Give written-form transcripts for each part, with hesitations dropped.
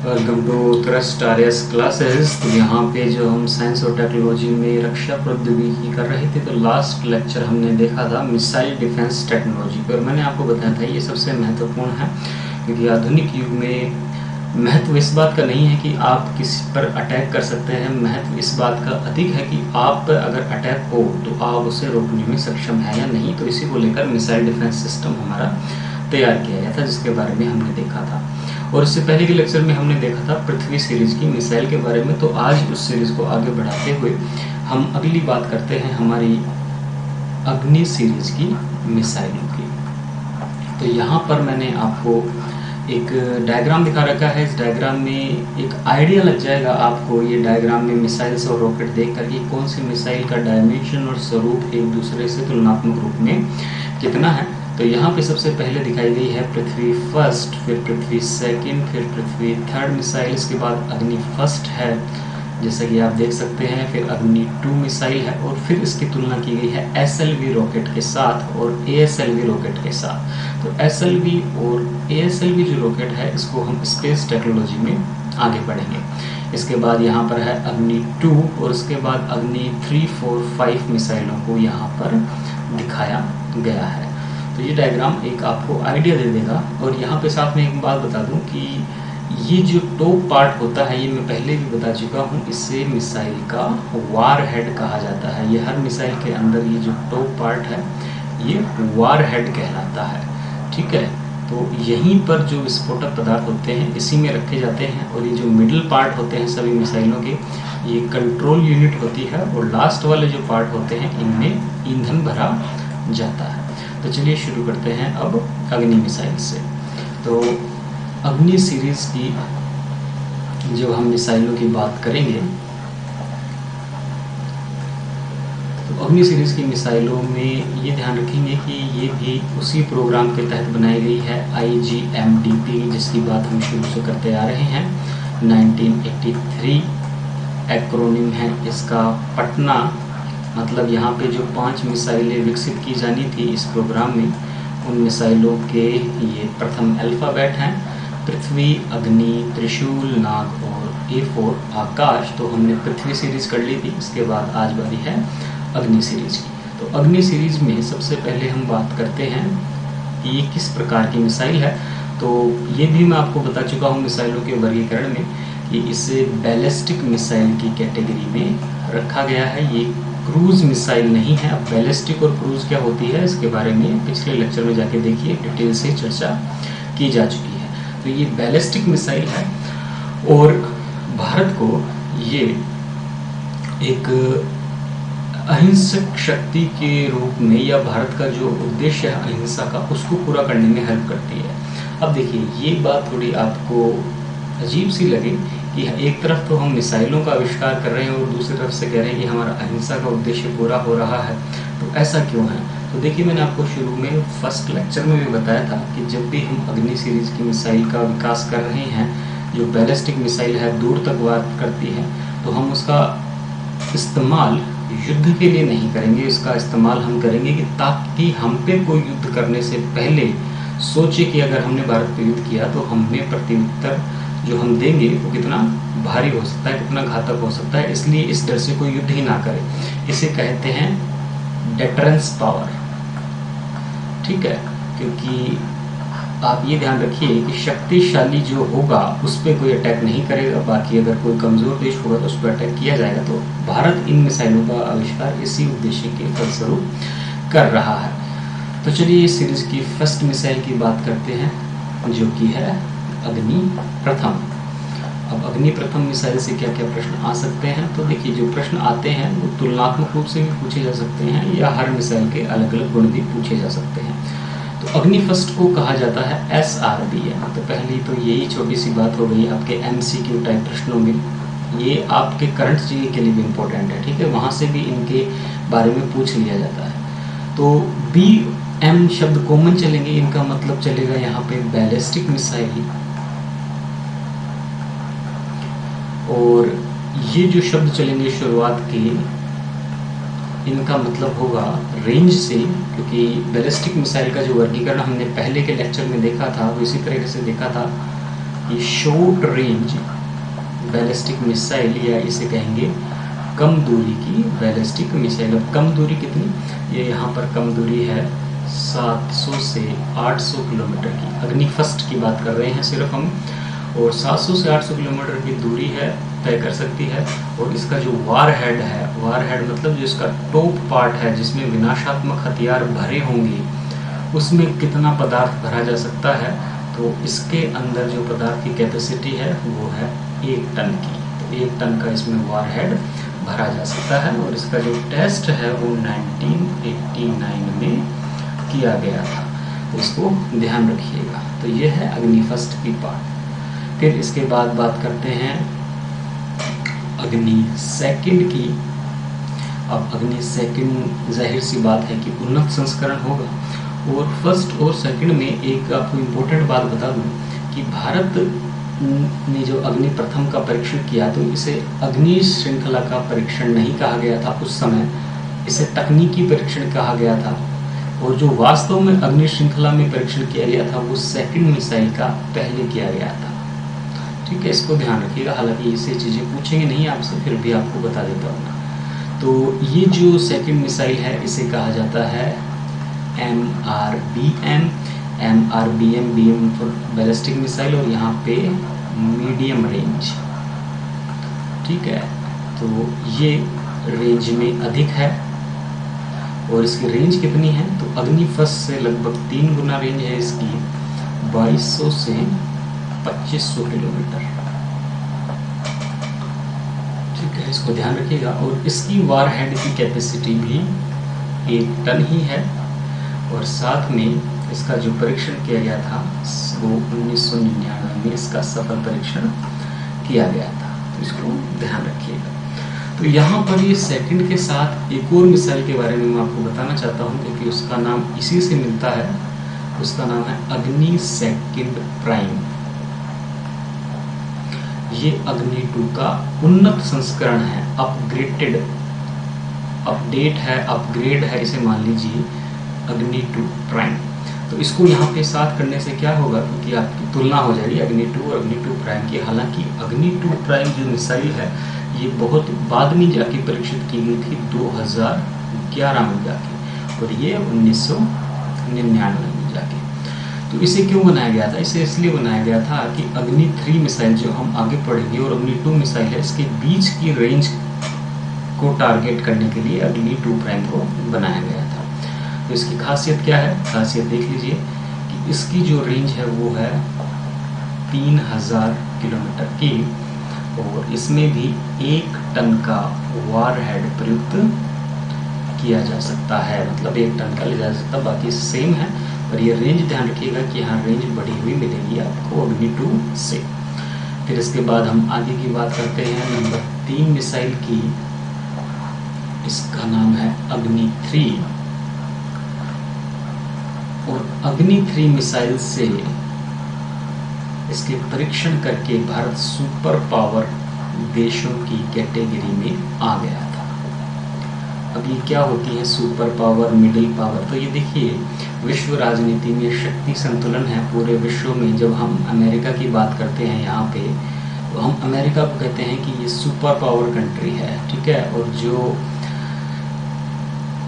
Welcome to thrust RS classes. तो यहाँ पे जो हम साइंस और टेक्नोलॉजी में रक्षा प्रौद्योगिकी कर रहे थे, तो लास्ट लेक्चर हमने देखा था मिसाइल डिफेंस टेक्नोलॉजी पर। मैंने आपको बताया था ये सबसे महत्वपूर्ण है, क्योंकि आधुनिक युग में महत्व इस बात का नहीं है कि आप किसी पर अटैक कर सकते हैं, महत्व इस बात का अधिक है कि आप पर अगर अटैक हो तो आप उसे रोकने में सक्षम है या नहीं। तो इसी को लेकर मिसाइल डिफेंस सिस्टम हमारा तैयार किया गया था, जिसके बारे में हमने देखा था। और इससे पहले के लेक्चर में हमने देखा था पृथ्वी सीरीज की मिसाइल के बारे में। तो आज उस सीरीज को आगे बढ़ाते हुए हम अगली बात करते हैं हमारी अग्नि सीरीज की मिसाइलों की। तो यहाँ पर मैंने आपको एक डायग्राम दिखा रखा है। इस डायग्राम में एक आइडिया लग जाएगा आपको, ये डायग्राम में मिसाइल्स और रॉकेट देख कर कि कौन सी मिसाइल का डायमेंशन और स्वरूप एक दूसरे से तुलनात्मक रूप में कितना है। तो यहाँ पे सबसे पहले दिखाई गई है पृथ्वी फर्स्ट, फिर पृथ्वी सेकंड, फिर पृथ्वी थर्ड मिसाइल, इसके बाद अग्नि फर्स्ट है जैसा कि आप देख सकते हैं, फिर अग्नि 2 मिसाइल है, और फिर इसकी तुलना की गई है SLV रॉकेट के साथ और ASLV रॉकेट के साथ। तो SLV और ASLV जो रॉकेट है, इसको हम स्पेस टेक्नोलॉजी में आगे बढ़ेंगे। इसके बाद यहाँ पर है अग्नि 2, और उसके बाद अग्नि 3, 4, 5 मिसाइलों को यहाँ पर दिखाया गया है। तो ये डायग्राम एक आपको आइडिया दे देगा। और यहाँ पे साथ में एक बात बता दूं कि ये जो टॉप पार्ट होता है, ये मैं पहले भी बता चुका हूँ, इसे मिसाइल का वार हेड कहा जाता है। ये हर मिसाइल के अंदर ये जो टॉप पार्ट है, ये वार हेड कहलाता है। ठीक है, तो यहीं पर जो विस्फोटक पदार्थ होते हैं इसी में रखे जाते हैं, और ये जो मिडिल पार्ट होते हैं सभी मिसाइलों के, ये कंट्रोल यूनिट होती है, और लास्ट वाले जो पार्ट होते हैं इनमें ईंधन भरा जाता है। तो चलिए शुरू करते हैं अब अग्नि मिसाइल से। तो अग्नि सीरीज की जो हम मिसाइलों की बात करेंगे, तो अग्नि सीरीज की मिसाइलों में ये ध्यान रखेंगे कि ये भी उसी प्रोग्राम के तहत बनाई गई है, IGMDP, जिसकी बात हम शुरू से करते आ रहे हैं। 1983 एक्रोनिम है इसका। पटना, मतलब यहाँ पे जो 5 मिसाइलें विकसित की जानी थी इस प्रोग्राम में, उन मिसाइलों के ये प्रथम अल्फ़ाबेट हैं। पृथ्वी, अग्नि, त्रिशूल, नाग और A4 आकाश। तो हमने पृथ्वी सीरीज कर ली थी, इसके बाद आज बारी है अग्नि सीरीज की। तो अग्नि सीरीज में सबसे पहले हम बात करते हैं कि ये किस प्रकार की मिसाइल है। तो ये भी मैं आपको बता चुका हूँ मिसाइलों के वर्गीकरण में कि इसे बैलिस्टिक मिसाइल की कैटेगरी में रखा गया है। ये क्रूज मिसाइल नहीं है। अब बैलिस्टिक और क्रूज क्या होती है इसके बारे में पिछले लेक्चर में जाके देखिए, डिटेल से चर्चा की जा चुकी है। तो ये बैलिस्टिक मिसाइल है, और भारत को ये एक अहिंसक शक्ति के रूप में, या भारत का जो उद्देश्य है अहिंसा का, उसको पूरा करने में हेल्प करती है। अब देखिए, ये बात थोड़ी आपको अजीब सी लगे कि एक तरफ तो हम मिसाइलों का आविष्कार कर रहे हैं और दूसरी तरफ से कह रहे हैं कि हमारा अहिंसा का उद्देश्य पूरा हो रहा है, तो ऐसा क्यों है। तो देखिए, मैंने आपको शुरू में फर्स्ट लेक्चर में भी बताया था कि जब भी हम अग्नि सीरीज की मिसाइल का विकास कर रहे हैं, जो बैलिस्टिक मिसाइल है, दूर तक वार करती है, तो हम उसका इस्तेमाल युद्ध के लिए नहीं करेंगे। इसका इस्तेमाल हम करेंगे कि ताकि हम पे कोई युद्ध करने से पहले सोचे कि अगर हमने भारत पे युद्ध किया तो हमें प्रत्युत्तर जो हम देंगे वो कितना भारी हो सकता है, कितना घातक हो सकता है, इसलिए इस डर से कोई युद्ध ही ना करे। इसे कहते हैं डेटरेंस पावर। ठीक है, क्योंकि आप ये ध्यान रखिए कि शक्तिशाली जो होगा उस पर कोई अटैक नहीं करेगा, बाकी अगर कोई कमज़ोर देश होगा तो उस पर अटैक किया जाएगा। तो भारत इन मिसाइलों का आविष्कार इसी उद्देश्य के फलस्वरूप कर रहा है। तो चलिए इस सीरीज की फर्स्ट मिसाइल की बात करते हैं, जो कि है अग्नि प्रथम। अब अग्नि प्रथम मिसाइल से क्या क्या प्रश्न आ सकते हैं। तो देखिए, जो प्रश्न आते हैं वो तुलनात्मक रूप से भी पूछे जा सकते हैं, या हर मिसाइल के अलग अलग गुण भी पूछे जा सकते हैं। तो अग्नि फर्स्ट को कहा जाता है SRBM। तो पहली तो यही छोटी सी बात हो गई आपके MCQ टाइप प्रश्नों में। ये आपके करंट जीके के लिए भी इम्पोर्टेंट है, ठीक है, वहाँ से भी इनके बारे में पूछ लिया जाता है। तो BM शब्द कॉमन चलेंगे, इनका मतलब चलेगा यहाँ पे बैलिस्टिक मिसाइल, और ये जो शब्द चलेंगे शुरुआत के, इनका मतलब होगा रेंज से, क्योंकि बैलिस्टिक मिसाइल का जो वर्गीकरण हमने पहले के लेक्चर में देखा था वो इसी तरह से देखा था ये शॉर्ट रेंज बैलिस्टिक मिसाइल, या इसे कहेंगे कम दूरी की बैलिस्टिक मिसाइल। अब कम दूरी कितनी, ये यहाँ पर कम दूरी है 700 से 800 किलोमीटर की। अग्नि फर्स्ट की बात कर रहे हैं सिर्फ हम, और 700 से 800 किलोमीटर की दूरी है, तय कर सकती है। और इसका जो वार हेड है, वार हेड मतलब जो इसका टॉप पार्ट है जिसमें विनाशात्मक हथियार भरे होंगे, उसमें कितना पदार्थ भरा जा सकता है, तो इसके अंदर जो पदार्थ की कैपेसिटी है वो है 1 टन की। तो 1 टन का इसमें वार हेड भरा जा सकता है। और इसका जो टेस्ट है वो 1989 में किया गया था, तो इसको ध्यान रखिएगा। तो ये है अग्नि फर्स्ट की पार्ट। फिर इसके बाद बात करते हैं अग्नि सेकंड की। अब अग्नि सेकंड जाहिर सी बात है कि उन्नत संस्करण होगा। और फर्स्ट और सेकंड में एक आपको इम्पोर्टेंट बात बता दूं कि भारत ने जो अग्नि प्रथम का परीक्षण किया, तो इसे अग्नि श्रृंखला का परीक्षण नहीं कहा गया था उस समय, इसे तकनीकी परीक्षण कहा गया था। और जो वास्तव में अग्नि श्रृंखला में परीक्षण किया गया था वो सेकंड मिसाइल का पहले किया गया था। ठीक है, इसको ध्यान रखिएगा। हालांकि इससे चीज़ें पूछेंगे नहीं आपसे, फिर भी आपको बता देता हूँ। तो ये जो सेकंड मिसाइल है इसे कहा जाता है MRBM। BM for ballistic missile, और यहाँ पे मीडियम रेंज। ठीक है, तो ये रेंज में अधिक है। और इसकी रेंज कितनी है, तो अग्नि फर्स्ट से लगभग 3 गुना रेंज है इसकी, 2200 से 2500 किलोमीटर। ठीक है, इसको ध्यान रखिएगा। और इसकी वार हेड की कैपेसिटी भी 1 टन ही है। और साथ में इसका जो परीक्षण किया गया था वो 1999 में इसका सफल परीक्षण किया गया था। तो इसको ध्यान रखिएगा। तो यहाँ पर ये सेकंड के साथ एक और मिसाइल के बारे में मैं आपको बताना चाहता हूँ, क्योंकि उसका नाम इसी से मिलता है। उसका नाम है अग्नि सेकंड प्राइम। ये अग्नि 2 का उन्नत संस्करण है, अपग्रेडेड, अपडेट है, अपग्रेड है, इसे मान लीजिए अग्नि 2 प्राइम। तो इसको यहाँ पे साथ करने से क्या होगा, क्योंकि आपकी तुलना हो जाएगी अग्नि 2 और अग्नि 2 प्राइम की। हालांकि अग्नि 2 प्राइम जो मिसाइल है ये बहुत बाद में जाके परीक्षित की गई थी 2011 में जाके, और ये 1999 में जाके। तो इसे क्यों बनाया गया था, इसे इसलिए बनाया गया था कि अग्नि 3 मिसाइल जो हम आगे पढ़ेंगे और अग्नि 2 मिसाइल है, इसके बीच की रेंज को टारगेट करने के लिए अग्नि 2 प्राइम को बनाया गया था। तो इसकी खासियत क्या है, खासियत देख लीजिए कि इसकी जो रेंज है वो है 3000 किलोमीटर की, और इसमें भी 1 टन का वार हेड प्रयुक्त किया जा सकता है। मतलब 1 टन का ले जा सकता, बाकी सेम है। और ये रेंज ध्यान रखिएगा कि यहाँ रेंज बढ़ी हुई मिलेगी आपको अग्नि 2 से। फिर इसके बाद हम आगे की बात करते हैं नंबर 3 मिसाइल की। इसका नाम है अग्नि 3। और अग्नि 3 मिसाइल से इसके परीक्षण करके भारत सुपर पावर देशों की कैटेगरी में आ गया था। अब ये क्या होती है सुपर पावर, मिडिल पावर? तो ये देखिए, विश्व राजनीति में शक्ति संतुलन है पूरे विश्व में। जब हम अमेरिका की बात करते हैं यहाँ पे, तो हम अमेरिका को कहते हैं कि ये सुपर पावर कंट्री है, ठीक है। और जो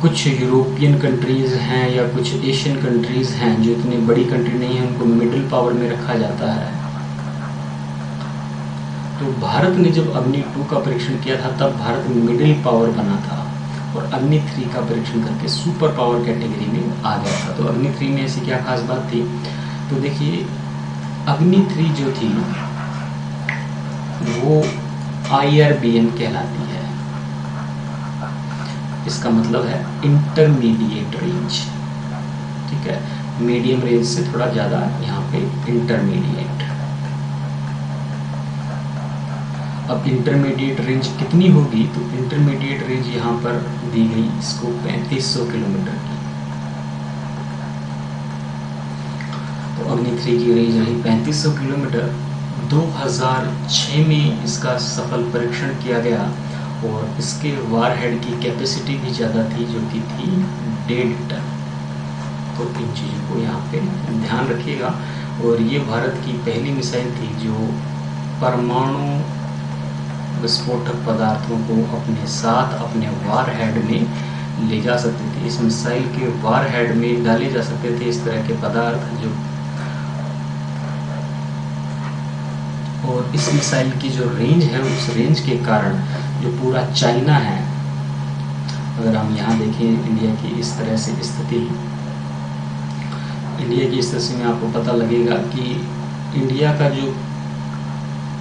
कुछ यूरोपियन कंट्रीज़ हैं या कुछ एशियन कंट्रीज़ हैं जो इतनी बड़ी कंट्री नहीं है, उनको मिडिल पावर में रखा जाता है। तो भारत ने जब अग्नि 2 का परीक्षण किया था तब भारत मिडिल पावर बना था, और अग्नि 3 का परीक्षण करके सुपर पावर कैटेगरी में आ गया था। तो अग्नि 3 में ऐसी क्या खास बात थी, तो देखिए अग्नि 3 जो थी वो IRBM कहलाती है। इसका मतलब है इंटरमीडिएट रेंज, ठीक है। मीडियम रेंज से थोड़ा ज़्यादा, यहाँ पे इंटरमीडिएट। अब इंटरमीडिएट रेंज कितनी होगी, तो इंटरमीडिएट रेंज यहाँ पर दी गई इसको 3500 किलोमीटर की। तो अग्नि 3 की रेंज रही 3500 किलोमीटर। 2006 में इसका सफल परीक्षण किया गया, और इसके वार हेड की कैपेसिटी भी ज़्यादा थी, जो कि थी 1.5 टन। तो इन चीज़ों को यहाँ पे ध्यान रखिएगा। और ये भारत की पहली मिसाइल थी जो परमाणु विस्फोटक पदार्थों को अपने साथ अपने वार हेड में ले जा सकती थी। इस मिसाइल के वार हेड में डाले जा सकते थे इस तरह के पदार्थ जो, और इस मिसाइल की जो रेंज है उस रेंज के कारण जो पूरा चाइना है, अगर हम यहाँ देखें इंडिया की इस तरह से स्थिति, इंडिया की स्थिति में आपको पता लगेगा कि इंडिया का जो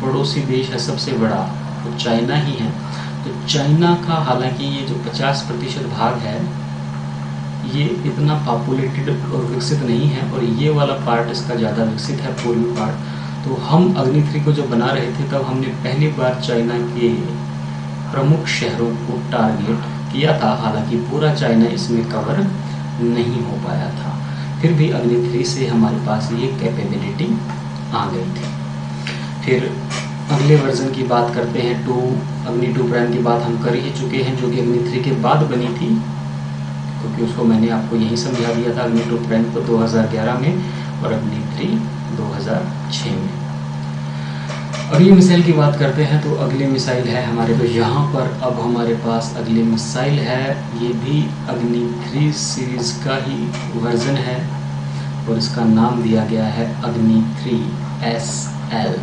पड़ोसी देश है सबसे बड़ा वो चाइना ही है। तो चाइना का हालांकि ये जो 50% भाग है ये इतना पॉपुलेटेड और विकसित नहीं है, और ये वाला पार्ट इसका ज़्यादा विकसित है, पूर्वी पार्ट। तो हम अग्नि 3 को जब बना रहे थे तब हमने पहली बार चाइना के प्रमुख शहरों को टारगेट किया था, हालांकि पूरा चाइना इसमें कवर नहीं हो पाया था। फिर भी अग्नि 3 से हमारे पास ये कैपेबिलिटी आ गई थी। फिर अगले वर्जन की बात करते हैं, अग्नि 2 प्राइम की बात हम कर ही चुके हैं, जो कि अग्नि 3 के बाद बनी थी, क्योंकि उसको मैंने आपको यही समझा दिया था, अग्नि 2 प्राइम को 2011 में और अग्नि 3 2006 में। अगली मिसाइल की बात करते हैं तो अगली मिसाइल है हमारे तो यहाँ पर अब हमारे पास अगली मिसाइल है, ये भी अग्नि 3 सीरीज का ही वर्जन है और इसका नाम दिया गया है अग्नि 3 SL।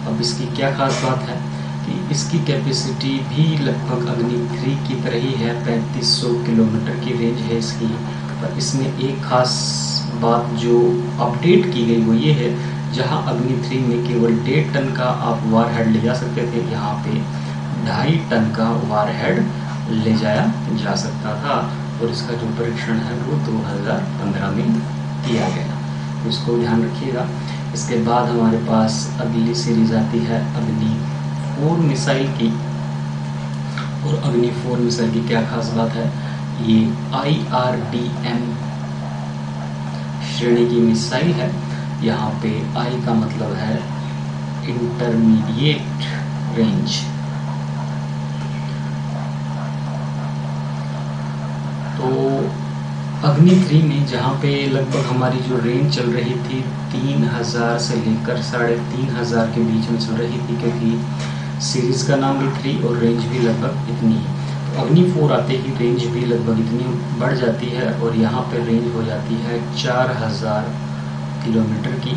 अब इसकी क्या खास बात है कि इसकी कैपेसिटी भी लगभग अग्नि 3 की तरह ही है, 3500 किलोमीटर की रेंज है इसकी। पर इसमें एक खास बात जो अपडेट की गई वो ये है, जहां अग्नि 3 में केवल 1.5 टन का आप वार हेड ले जा सकते थे, यहाँ पे 2.5 टन का वार हेड ले जाया जा सकता था, और इसका जो परीक्षण है वो 2015 में किया गया, तो इसको ध्यान रखिएगा। इसके बाद हमारे पास अगली सीरीज आती है अग्नि 4 मिसाइल की, और अग्नि 4 मिसाइल की क्या खास बात है, ये IRDM श्रेणी की मिसाइल है। यहाँ पे I का मतलब है इंटरमीडिएट रेंज, तो अग्नि 3 में जहाँ पे लगभग हमारी जो रेंज चल रही थी 3000 से लेकर 3500 के बीच में चल रही थी, क्योंकि सीरीज़ का नाम भी 3 और रेंज भी लगभग इतनी है। तो अग्नि 4 आते ही रेंज भी लगभग इतनी बढ़ जाती है, और यहाँ पे रेंज हो जाती है 4000 किलोमीटर की,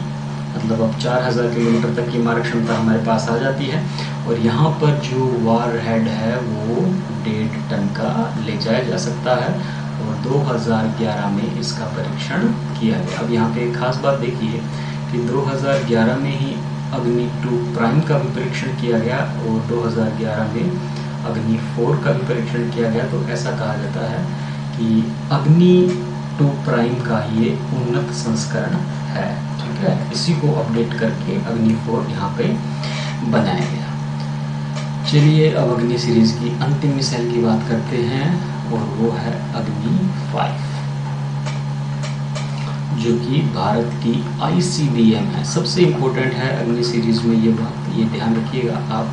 मतलब अब 4000 किलोमीटर तक की मारक क्षमता हमारे पास आ जाती है। और यहाँ पर जो वार हेड है वो 1.5 टन का ले जाया जा सकता है, और 2011 में इसका परीक्षण किया गया। अब यहाँ पे एक खास बात देखिए कि 2011 में ही अग्नि 2 प्राइम का भी परीक्षण किया गया, और 2011 में अग्नि 4 का भी परीक्षण किया गया। तो ऐसा कहा जाता है कि अग्नि 2 प्राइम का ये उन्नत संस्करण है, ठीक है। इसी को अपडेट करके अग्नि 4 यहाँ पे बनाया गया। चलिए अब अग्नि सीरीज की अंतिम मिसाइल की बात करते हैं, और वो है अग्नि 5, जो कि भारत की ICBM है। सबसे इम्पोर्टेंट है अग्नि सीरीज में ये बात, ये ध्यान रखिएगा आप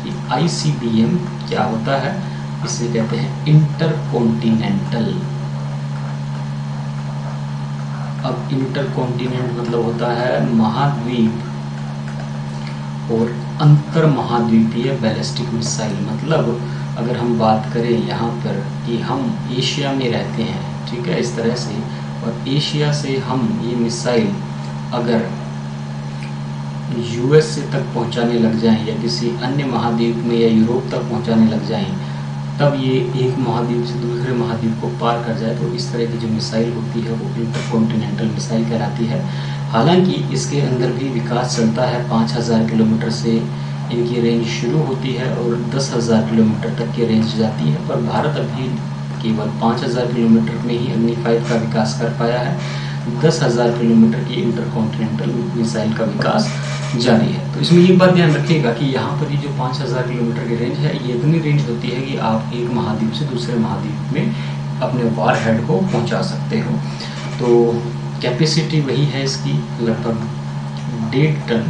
कि ICBM क्या होता है। इसे कहते हैं इंटरकॉन्टिनेंटल। अब इंटरकॉन्टिनेंट मतलब होता है महाद्वीप और अंतर महाद्वीपीय बैलिस्टिक मिसाइल। मतलब अगर हम बात करें यहाँ पर कि हम एशिया में रहते हैं, ठीक है, इस तरह से, और एशिया से हम ये मिसाइल अगर US से तक पहुँचाने लग जाएं, या किसी अन्य महाद्वीप में या यूरोप तक पहुँचाने लग जाएं, तब ये एक महाद्वीप से दूसरे महाद्वीप को पार कर जाए, तो इस तरह की जो मिसाइल होती है वो इंटरकॉन्टिनेंटल मिसाइल कहलाती है। हालांकि इसके अंदर भी विकास चलता है, 5000 किलोमीटर से इनकी रेंज शुरू होती है और 10,000 किलोमीटर तक की रेंज जाती है, पर भारत अभी केवल 5000 किलोमीटर में ही अग्नि 5 का विकास कर पाया है। 10,000 किलोमीटर की इंटरकॉन्टिनेंटल मिसाइल का विकास जारी है। तो इसमें ये बात ध्यान रखिएगा कि यहाँ पर ये जो 5000 किलोमीटर की रेंज है, ये इतनी रेंज होती है कि आप एक महाद्वीप से दूसरे महाद्वीप में अपने वार हेड को पहुँचा सकते हो। तो कैपेसिटी वही है इसकी, लगभग 1.5 टन,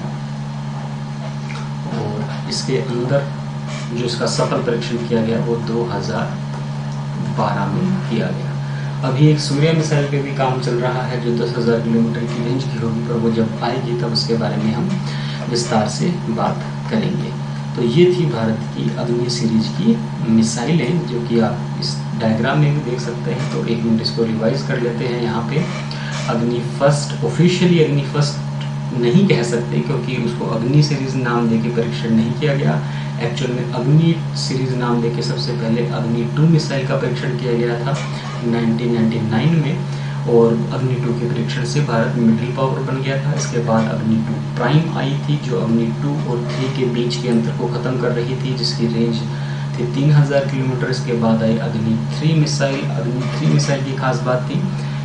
और इसके अंदर जो इसका सफल परीक्षण किया गया वो 2012 में किया गया। अभी एक सूर्य मिसाइल पे भी काम चल रहा है जो 10,000 किलोमीटर की रेंज की होगी, पर वो जब आएगी तब उसके बारे में हम विस्तार से बात करेंगे। तो ये थी भारत की अग्नि सीरीज की मिसाइलें, जो कि आप इस डायग्राम में भी देख सकते हैं। तो एक मिनट इसको रिवाइज कर लेते हैं। यहाँ पे अग्नि फर्स्ट, ऑफिशियली अग्नि फर्स्ट नहीं कह सकते क्योंकि उसको अग्नि सीरीज नाम देके परीक्षण नहीं किया गया। एक्चुअल में अग्नि सीरीज नाम देके सबसे पहले अग्नि 2 मिसाइल का परीक्षण किया गया था 1999 में, और अग्नि 2 के परीक्षण से भारत मिडिल पावर बन गया था। इसके बाद अग्नि 2 प्राइम आई थी जो अग्नि 2 और 3 के बीच के अंतर को ख़त्म कर रही थी, जिसकी रेंज थी 3000 किलोमीटर। इसके बाद आई अग्नि 3 मिसाइल। अग्नि 3 मिसाइल की खास बात थी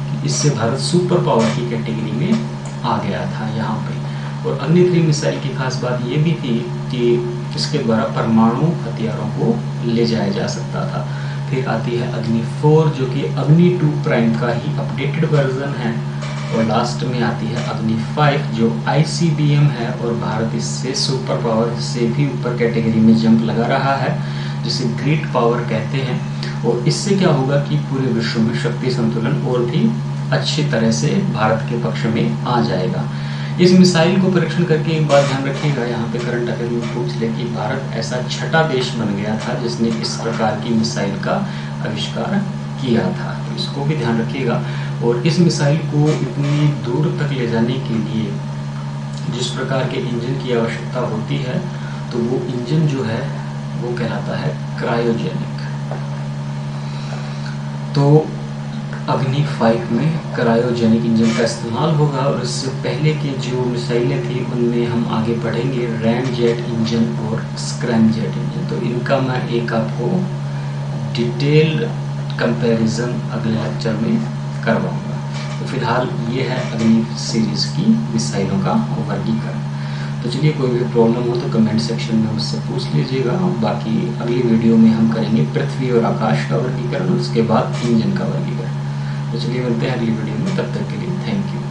कि इससे भारत सुपर पावर की कैटेगरी में आ गया था यहाँ पे। और अग्नि 3 मिसाइल की खास बात ये भी थी कि इसके द्वारा परमाणु हथियारों को ले जाया जा सकता था। फिर आती है अग्नि 4 जो कि अग्नि 2 प्राइम का ही अपडेटेड वर्जन है। और लास्ट में आती है अग्नि 5 जो ICBM है, और भारत इससे सुपर पावर से भी ऊपर कैटेगरी में जंप लगा रहा है, जिसे ग्रेट पावर कहते हैं। और इससे क्या होगा कि पूरे विश्व में शक्ति संतुलन और भी अच्छी तरह से भारत के पक्ष में आ जाएगा। इस मिसाइल को परीक्षण करके एक बात ध्यान रखिएगा, यहाँ पे करंट अफेयर में पूछ ले कि भारत ऐसा छठा देश बन गया था जिसने इस प्रकार की मिसाइल का आविष्कार किया था, तो इसको भी ध्यान रखिएगा। और इस मिसाइल को इतनी दूर तक ले जाने के लिए जिस प्रकार के इंजन की आवश्यकता होती है, तो वो इंजन जो है वो कहलाता है क्रायोजेनिक। तो अग्नि 5 में क्रायोजेनिक इंजन का इस्तेमाल होगा। और इससे पहले की जो मिसाइलें थी उनमें हम आगे बढ़ेंगे रैमजेट इंजन और स्क्रैमजेट इंजन। तो इनका मैं एक आपको डिटेल कंपैरिजन अगले लेक्चर में करवाऊंगा। तो फिलहाल ये है अग्नि सीरीज की मिसाइलों का वर्गीकरण। तो चलिए, कोई भी प्रॉब्लम हो तो कमेंट सेक्शन में मुझसे पूछ लीजिएगा। बाकी अगली वीडियो में हम करेंगे पृथ्वी और आकाश का वर्गीकरण, उसके बाद इंजन का वर्गीकरण। तो चलिए मिलते हैं अगली वीडियो में, तब तक के लिए थैंक यू।